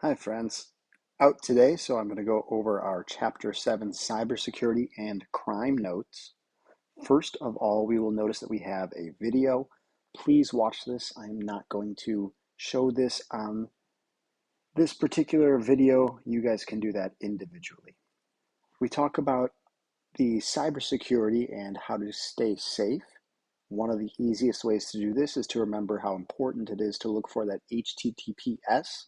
Hi friends, out today, so I'm going to go over our Chapter 7 Cybersecurity and Crime Notes. First of all, we will notice that we have a video. Please watch this. I'm not going to show this on this particular video. You guys can do that individually. We talk about the cybersecurity and how to stay safe. One of the easiest ways to do this is to remember how important it is to look for that HTTPS,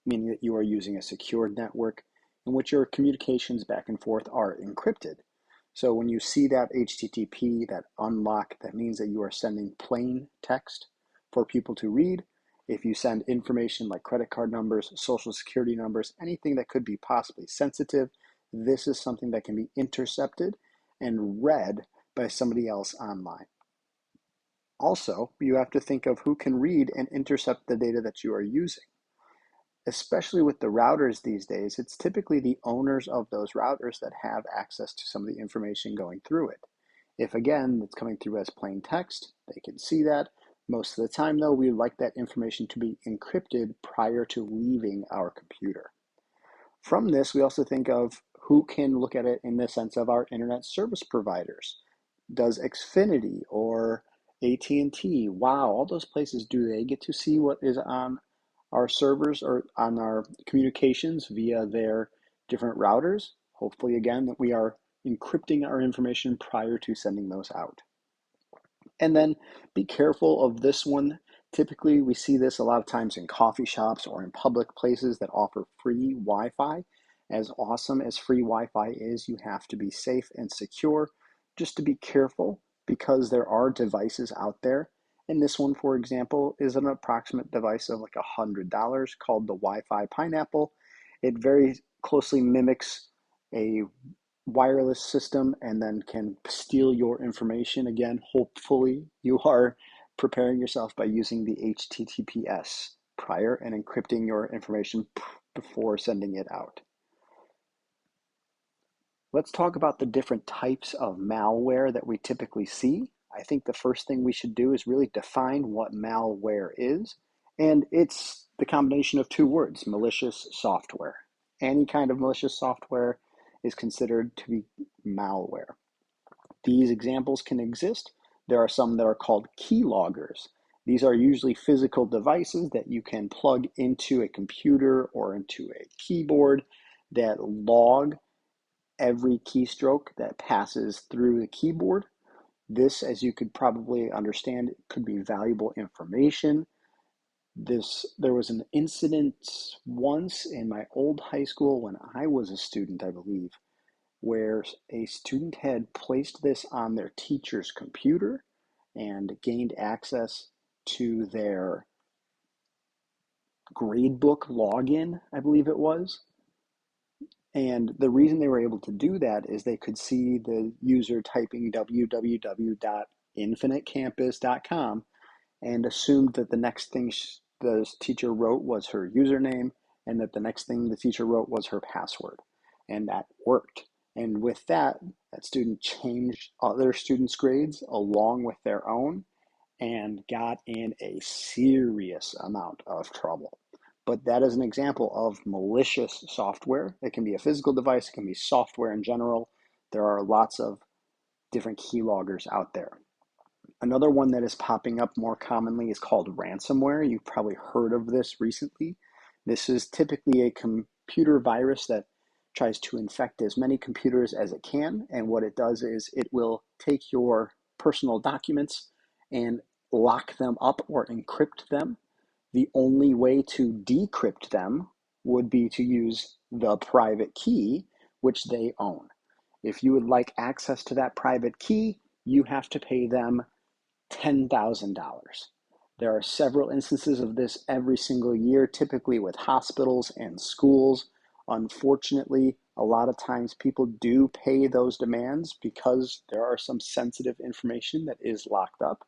meaning that you are using a secured network in which your communications back and forth are encrypted. So when you see that HTTP, that unlock, that means that you are sending plain text for people to read. If you send information like credit card numbers, social security numbers, anything that could be possibly sensitive, this is something that can be intercepted and read by somebody else online. Also, you have to think of who can read and intercept the data that you are using. Especially with the routers these days, it's typically the owners of those routers that have access to some of the information going through it. If again, it's coming through as plain text, they can see that. Most of the time though, we like that information to be encrypted prior to leaving our computer. From this, we also think of who can look at it in the sense of our internet service providers. Does Xfinity or AT&T, wow, all those places, do they get to see what is on our servers or on our communications via their different routers? Hopefully, again, that we are encrypting our information prior to sending those out. And then be careful of this one. Typically, we see this a lot of times in coffee shops or in public places that offer free Wi-Fi. As awesome as free Wi-Fi is, you have to be safe and secure. Just to be careful, because there are devices out there. And this one, for example, is an approximate device of like $100 called the Wi-Fi Pineapple. It very closely mimics a wireless system and then can steal your information. Again, hopefully you are preparing yourself by using the HTTPS prior and encrypting your information before sending it out. Let's talk about the different types of malware that we typically see. I think the first thing we should do is really define what malware is. And it's the combination of two words, malicious software. Any kind of malicious software is considered to be malware. These examples can exist. There are some that are called keyloggers. These are usually physical devices that you can plug into a computer or into a keyboard that log every keystroke that passes through the keyboard. This, as you could probably understand, could be valuable information. There was an incident once in my old high school when I was a student, I believe, where a student had placed this on their teacher's computer and gained access to their gradebook login, I believe it was. And the reason they were able to do that is they could see the user typing www.infinitecampus.com and assumed that the next thing the teacher wrote was her username and that the next thing the teacher wrote was her password. And that worked. And with that, that student changed other students' grades along with their own and got in a serious amount of trouble. But that is an example of malicious software. It can be a physical device, it can be software in general. There are lots of different keyloggers out there. Another one that is popping up more commonly is called ransomware. You've probably heard of this recently. This is typically a computer virus that tries to infect as many computers as it can. And what it does is it will take your personal documents and lock them up or encrypt them. The only way to decrypt them would be to use the private key, which they own. If you would like access to that private key, you have to pay them $10,000. There are several instances of this every single year, typically with hospitals and schools. Unfortunately, a lot of times people do pay those demands because there are some sensitive information that is locked up.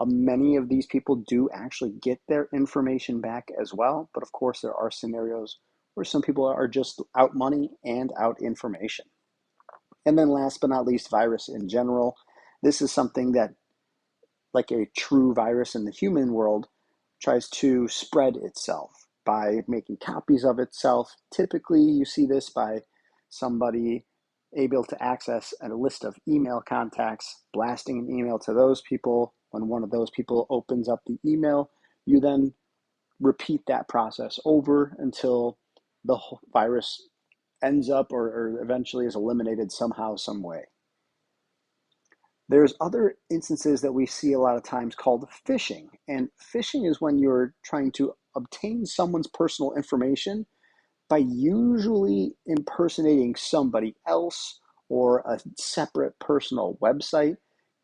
Many of these people do actually get their information back as well, but of course there are scenarios where some people are just out money and out information. And then last but not least, virus in general. This is something that, like a true virus in the human world, tries to spread itself. by making copies of itself. Typically, you see this by somebody able to access a list of email contacts, blasting an email to those people. When one of those people opens up the email, you then repeat that process over until the virus ends up or eventually is eliminated somehow, some way. There's other instances that we see a lot of times called phishing. And phishing is when you're trying to obtain someone's personal information by usually impersonating somebody else or a separate personal website,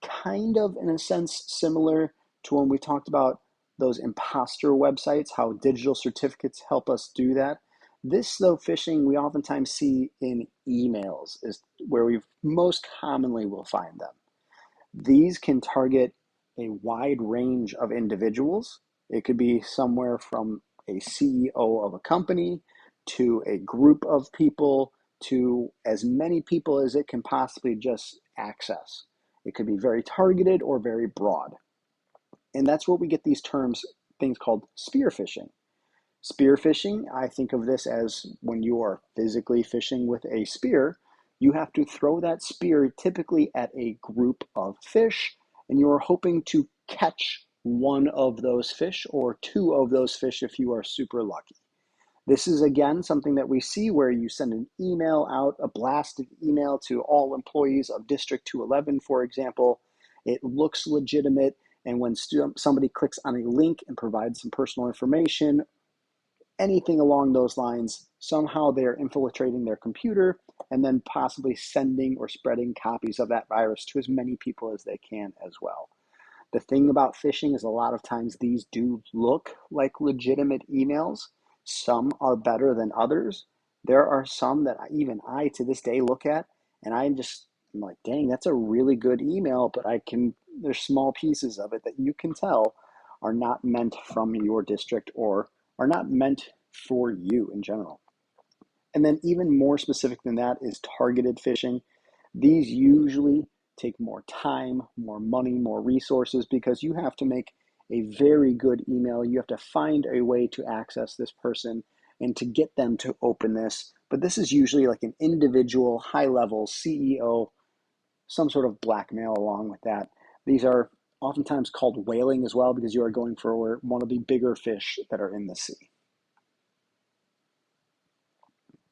kind of in a sense similar to when we talked about those imposter websites, how digital certificates help us do that. This, though, phishing we oftentimes see in emails is where we most commonly will find them. These can target a wide range of individuals. It could be somewhere from a CEO of a company to a group of people to as many people as it can possibly just access. It could be very targeted or very broad. And that's where we get these terms, things called spear phishing. Spear phishing, I think of this as when you are physically fishing with a spear, you have to throw that spear typically at a group of fish, and you are hoping to catch one of those fish or two of those fish if you are super lucky. This is again something that we see where you send an email out, a blasted email to all employees of District 211, for example. It looks legitimate, and when somebody clicks on a link and provides some personal information, anything along those lines, somehow they're infiltrating their computer and then possibly sending or spreading copies of that virus to as many people as they can as well. The thing about phishing is a lot of times these do look like legitimate emails. Some are better than others. There are some that even I to this day look at and I'm like, dang, that's a really good email, but there's small pieces of it that you can tell are not meant from your district or are not meant for you in general. And then even more specific than that is targeted phishing. These usually take more time, more money, more resources because you have to make a very good email. You have to find a way to access this person and to get them to open this. But this is usually like an individual, high-level CEO, some sort of blackmail along with that. These are oftentimes called whaling as well because you are going for one of the bigger fish that are in the sea.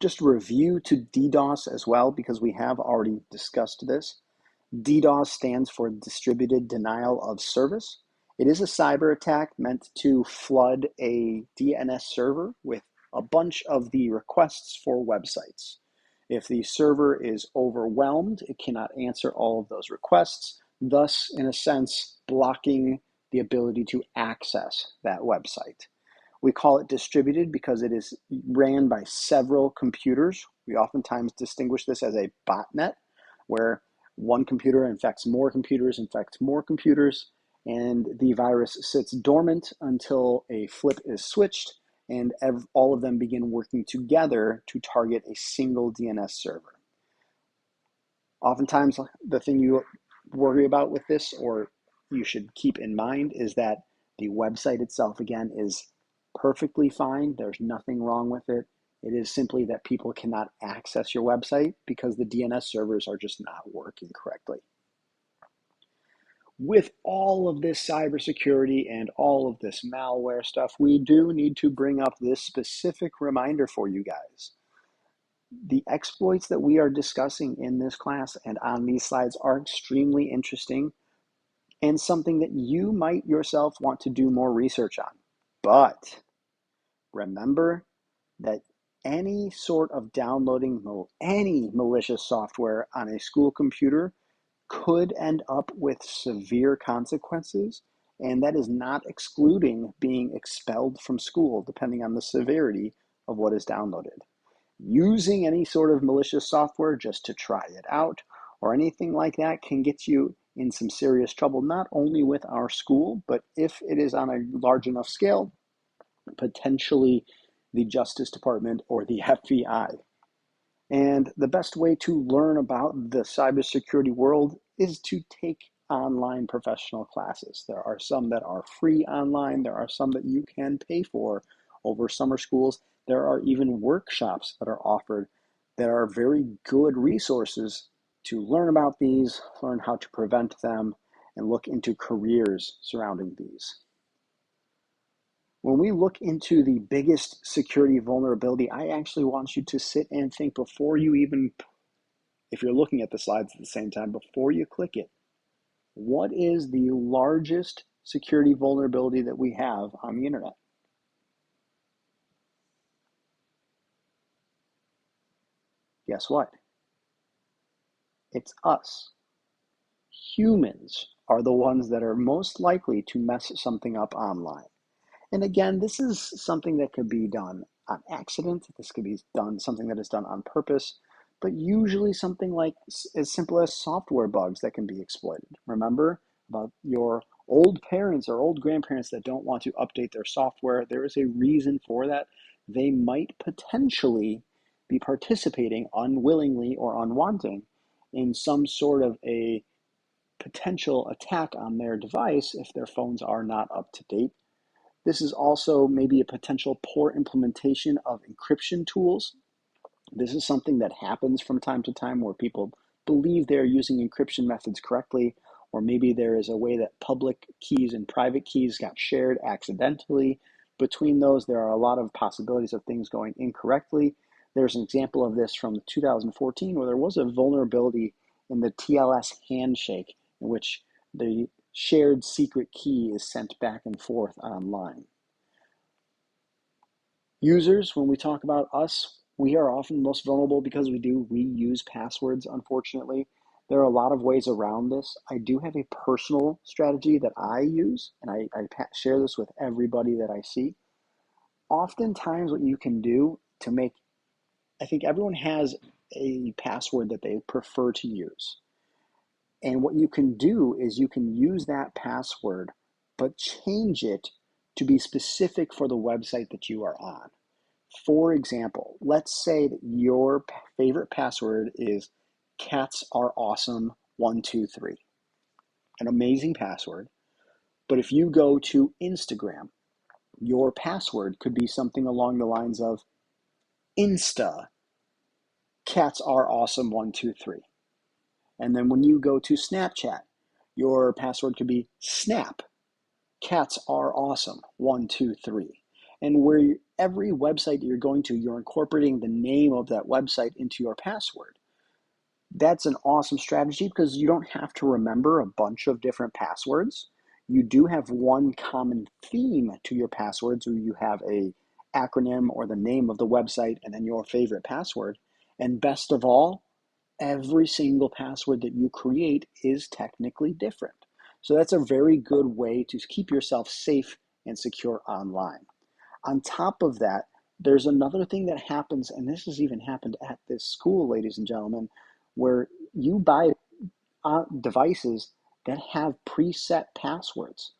Just review to DDoS as well because we have already discussed this. DDoS stands for Distributed Denial of Service. It is a cyber attack meant to flood a DNS server with a bunch of the requests for websites. If the server is overwhelmed, it cannot answer all of those requests, thus, in a sense, blocking the ability to access that website. We call it distributed because it is ran by several computers. We oftentimes distinguish this as a botnet, where one computer infects more computers, and the virus sits dormant until a flip is switched and all of them begin working together to target a single DNS server. Oftentimes, the thing you worry about with this, or you should keep in mind, is that the website itself, again, is perfectly fine. There's nothing wrong with it. It is simply that people cannot access your website because the DNS servers are just not working correctly. With all of this cybersecurity and all of this malware stuff, we do need to bring up this specific reminder for you guys. The exploits that we are discussing in this class and on these slides are extremely interesting and something that you might yourself want to do more research on. But remember that any sort of downloading any malicious software on a school computer could end up with severe consequences, and that is not excluding being expelled from school depending on the severity of what is downloaded. Using any sort of malicious software just to try it out or anything like that can get you in some serious trouble, not only with our school, but if it is on a large enough scale, potentially the Justice Department or the FBI. And the best way to learn about the cybersecurity world is to take online professional classes. There are some that are free online. There are some that you can pay for over summer schools, there are even workshops that are offered that are very good resources to learn about these, learn how to prevent them, and look into careers surrounding these. When we look into the biggest security vulnerability, I actually want you to sit and think before you even, if you're looking at the slides at the same time, before you click it, what is the largest security vulnerability that we have on the internet? Guess what? It's us. Humans are the ones that are most likely to mess something up online. And again, this is something that could be done on accident. This could be done something that is done on purpose, but usually something like as simple as software bugs that can be exploited. Remember about your old parents or old grandparents that don't want to update their software. There is a reason for that. They might potentially be participating unwillingly or unwanting in some sort of a potential attack on their device if their phones are not up to date. This is also maybe a potential poor implementation of encryption tools. This is something that happens from time to time where people believe they're using encryption methods correctly, or maybe there is a way that public keys and private keys got shared accidentally. Between those, there are a lot of possibilities of things going incorrectly. There's an example of this from 2014 where there was a vulnerability in the TLS handshake in which the shared secret key is sent back and forth online. Users, when we talk about us, we are often most vulnerable because we do reuse passwords, unfortunately. There are a lot of ways around this. I do have a personal strategy that I use, and I share this with everybody that I see. Oftentimes, what you can do to make, I think everyone has a password that they prefer to use. And what you can do is you can use that password, but change it to be specific for the website that you are on. For example, let's say that your favorite password is catsareawesome123, an amazing password. But if you go to Instagram, your password could be something along the lines of Insta catsareawesome123. And then when you go to Snapchat, your password could be Snap catsareawesome123. And where every website that you're going to, you're incorporating the name of that website into your password. That's an awesome strategy because you don't have to remember a bunch of different passwords. You do have one common theme to your passwords where you have a acronym or the name of the website and then your favorite password. And best of all, every single password that you create is technically different. So that's a very good way to keep yourself safe and secure online. On top of that, there's another thing that happens, and this has even happened at this school, ladies and gentlemen, where you buy devices that have preset passwords.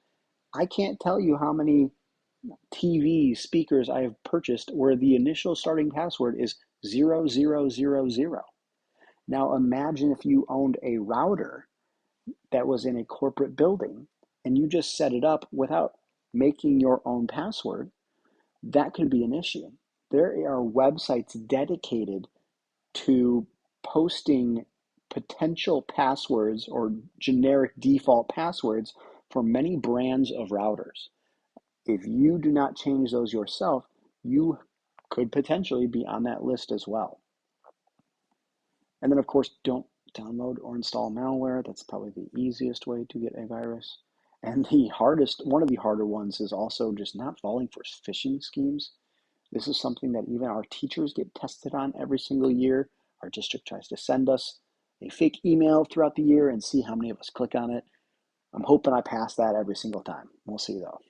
I can't tell you how many TV speakers I have purchased where the initial starting password is 0000. Now imagine if you owned a router that was in a corporate building and you just set it up without making your own password. That could be an issue. There are websites dedicated to posting potential passwords or generic default passwords for many brands of routers. If you do not change those yourself, you could potentially be on that list as well. And then, of course, don't download or install malware. That's probably the easiest way to get a virus. And one of the harder ones is also just not falling for phishing schemes. This is something that even our teachers get tested on every single year. Our district tries to send us a fake email throughout the year and see how many of us click on it. I'm hoping I pass that every single time. We'll see though.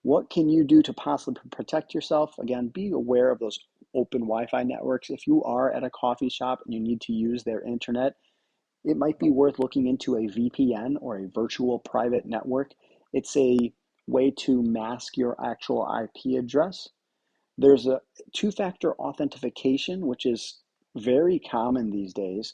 What can you do to possibly protect yourself? Again, be aware of those open Wi-Fi networks. If you are at a coffee shop and you need to use their internet, it might be worth looking into a VPN or a virtual private network. It's a way to mask your actual IP address. There's a two-factor authentication, which is very common these days.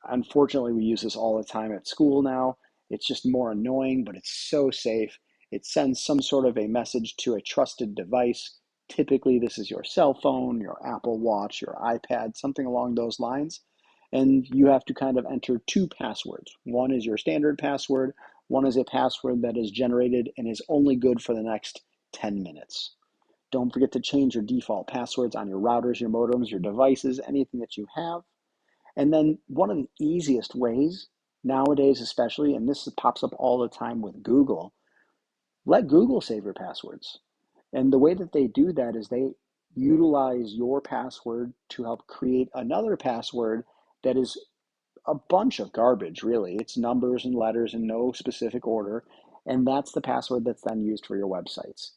Unfortunately, we use this all the time at school now. It's just more annoying, but it's so safe. It sends some sort of a message to a trusted device. Typically, this is your cell phone, your Apple Watch, your iPad, something along those lines. And you have to kind of enter two passwords. One is your standard password. One is a password that is generated and is only good for the next 10 minutes. Don't forget to change your default passwords on your routers, your modems, your devices, anything that you have. And then one of the easiest ways nowadays, especially, and this pops up all the time with Google, let Google save your passwords. And the way that they do that is they utilize your password to help create another password that is a bunch of garbage, really. It's numbers and letters in no specific order. And that's the password that's then used for your websites.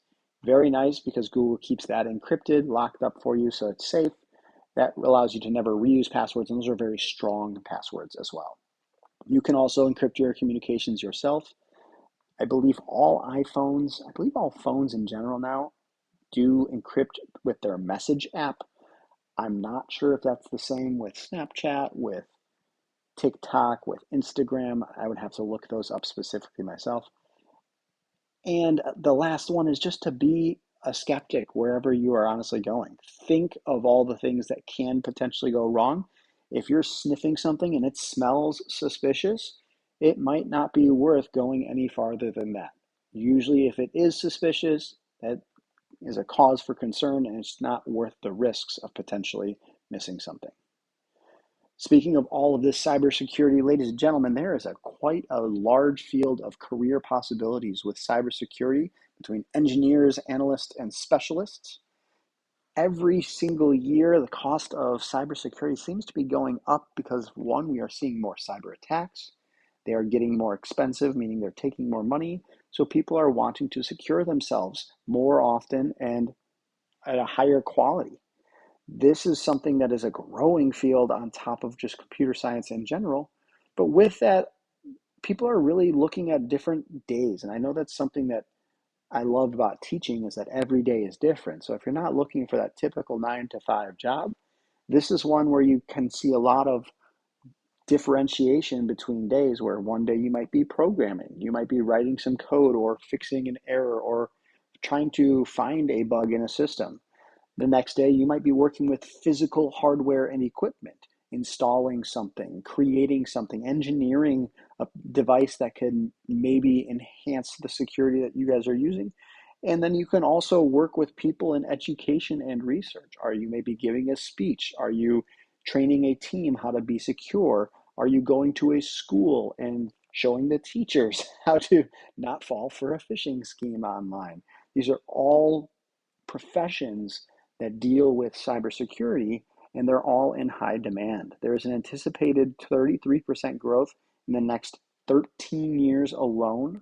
Very nice because Google keeps that encrypted, locked up for you so it's safe. That allows you to never reuse passwords, and those are very strong passwords as well. You can also encrypt your communications yourself. I believe all phones in general now do encrypt with their message app. I'm not sure if that's the same with Snapchat, with TikTok, with Instagram. I would have to look those up specifically myself. And the last one is just to be a skeptic wherever you are honestly going. Think of all the things that can potentially go wrong. If you're sniffing something and it smells suspicious, it might not be worth going any farther than that. Usually, if it is suspicious, that is a cause for concern and it's not worth the risks of potentially missing something. Speaking of all of this cybersecurity, ladies and gentlemen, there is quite a large field of career possibilities with cybersecurity between engineers, analysts, and specialists. Every single year, the cost of cybersecurity seems to be going up because, one, we are seeing more cyber attacks. They are getting more expensive, meaning they're taking more money. So people are wanting to secure themselves more often and at a higher quality. This is something that is a growing field on top of just computer science in general. But with that, people are really looking at different days. And I know that's something that I love about teaching is that every day is different. So if you're not looking for that typical 9 to 5 job, this is one where you can see a lot of differentiation between days where one day you might be programming, you might be writing some code or fixing an error or trying to find a bug in a system. The next day, you might be working with physical hardware and equipment, installing something, creating something, engineering a device that can maybe enhance the security that you guys are using. And then you can also work with people in education and research. Are you maybe giving a speech? Are you training a team how to be secure? Are you going to a school and showing the teachers how to not fall for a phishing scheme online? These are all professions that deal with cybersecurity, and they're all in high demand. There's an anticipated 33% growth in the next 13 years alone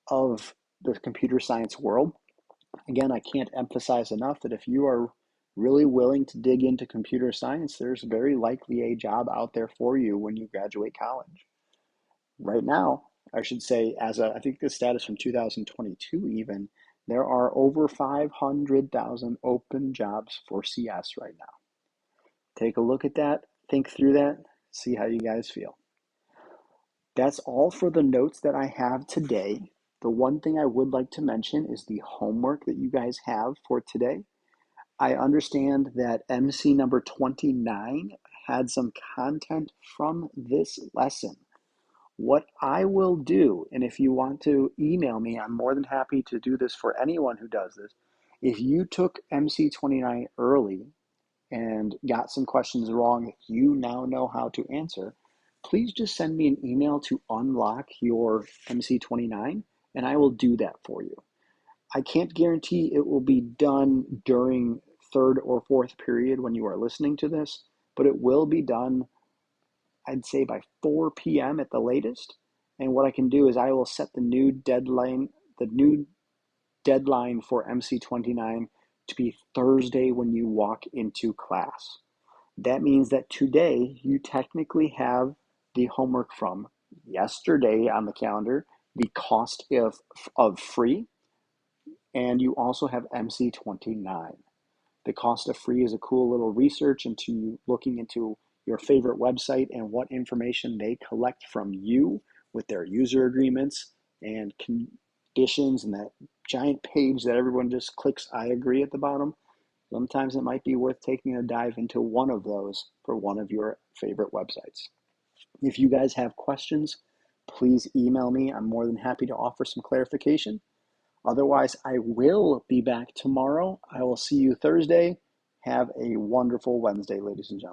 of the computer science world. Again, I can't emphasize enough that if you are really willing to dig into computer science, there's very likely a job out there for you when you graduate college. Right now, I should say, I think the status from 2022 even, there are over 500,000 open jobs for CS right now. Take a look at that, think through that, see how you guys feel. That's all for the notes that I have today. The one thing I would like to mention is the homework that you guys have for today. I understand that MC number 29 had some content from this lesson. What I will do, and if you want to email me, I'm more than happy to do this for anyone who does this. If you took MC29 early and got some questions wrong that you now know how to answer, please just send me an email to unlock your MC29 and I will do that for you. I can't guarantee it will be done during third or fourth period when you are listening to this, but it will be done, I'd say, by 4 p.m. at the latest. And what I can do is I will set the new deadline for MC29 to be Thursday when you walk into class. That means that today you technically have the homework from yesterday on the calendar, the cost of free, and you also have MC29. The cost of free is a cool little research into looking into your favorite website and what information they collect from you with their user agreements and suspicions and that giant page that everyone just clicks I agree at the bottom, sometimes it might be worth taking a dive into one of those for one of your favorite websites. If you guys have questions, please email me. I'm more than happy to offer some clarification. Otherwise, I will be back tomorrow. I will see you Thursday. Have a wonderful Wednesday, ladies and gentlemen.